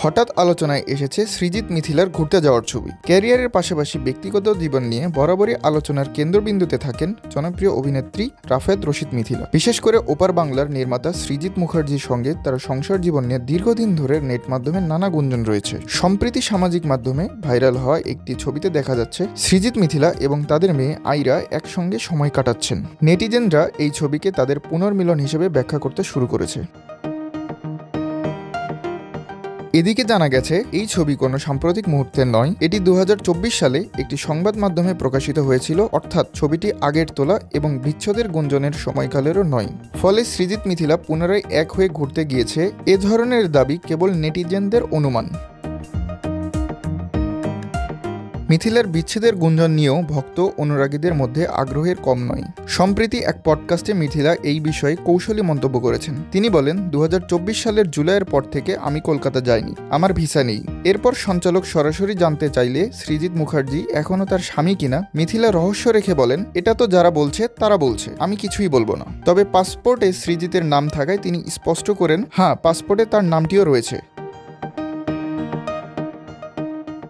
হঠাৎ আলোচনায় এসেছে সৃজিত মিথিলার ঘুরতে যাওয়ার ছবি। ক্যারিয়ারের পাশাপাশি ব্যক্তিগত জীবন নিয়ে বরাবরই আলোচনার কেন্দ্রবিন্দুতে থাকেন জনপ্রিয় অভিনেত্রী রাফেয়াত রশিদ মিথিলা। বিশেষ করে ওপার বাংলার নির্মাতা সৃজিত মুখার্জির সঙ্গে তার সংসার জীবন নিয়ে দীর্ঘদিন ধরে নেট মাধ্যমে নানা গুঞ্জন রয়েছে। সম্প্রতি সামাজিক মাধ্যমে ভাইরাল হওয়া একটি ছবিতে দেখা যাচ্ছে সৃজিত মিথিলা এবং তাদের মেয়ে আইরা একসঙ্গে সময় কাটাচ্ছেন। নেটিজেনরা এই ছবিকে তাদের পুনর্মিলন হিসেবে ব্যাখ্যা করতে শুরু করেছে। এদিকে জানা গেছে এই ছবি কোনো সাম্প্রতিক মুহূর্তের নয়, এটি 2024 সালে একটি সংবাদ মাধ্যমে প্রকাশিত হয়েছিল, অর্থাৎ ছবিটি আগের তোলা এবং বিচ্ছেদের গুঞ্জনের সময়কালেরও নয়। ফলে সৃজিত মিথিলা পুনরায় এক হয়ে ঘুরতে গিয়েছে, এ ধরনের দাবি কেবল নেটিজেনদের অনুমান। মিথিলার বিচ্ছেদের গুঞ্জন নিয়েও ভক্ত অনুরাগীদের মধ্যে আগ্রহের কম নয়। সম্প্রতি এক পডকাস্টে মিথিলা এই বিষয়ে কৌশলী মন্তব্য করেছেন। তিনি বলেন, 2024 সালের জুলাইয়ের পর থেকে আমি কলকাতা যাইনি, আমার ভিসা নেই। এরপর সঞ্চালক সরাসরি জানতে চাইলে সৃজিত মুখার্জি এখনও তার স্বামী কিনা, মিথিলা রহস্য রেখে বলেন, এটা তো যারা বলছে তারা বলছে, আমি কিছুই বলবো না। তবে পাসপোর্টে সৃজিতের নাম থাকায় তিনি স্পষ্ট করেন, হ্যাঁ, পাসপোর্টে তার নামটিও রয়েছে।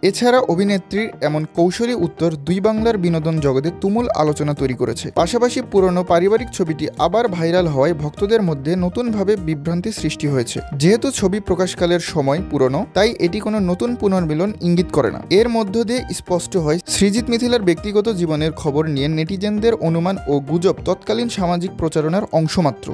এছাড়া অভিনেত্রীর এমন কৌশলী উত্তর দুই বাংলার বিনোদন জগতে তুমুল আলোচনা তৈরি করেছে। পাশাপাশি পুরনো পারিবারিক ছবিটি আবার ভাইরাল হওয়ায় ভক্তদের মধ্যে নতুনভাবে বিভ্রান্তি সৃষ্টি হয়েছে। যেহেতু ছবি প্রকাশকালের সময় পুরনো, তাই এটি কোনো নতুন পুনর্মিলন ইঙ্গিত করে না। এর মধ্য দিয়ে স্পষ্ট হয় সৃজিত মিথিলার ব্যক্তিগত জীবনের খবর নিয়ে নেটিজেনদের অনুমান ও গুজব তৎকালীন সামাজিক প্রচারণার অংশ মাত্র।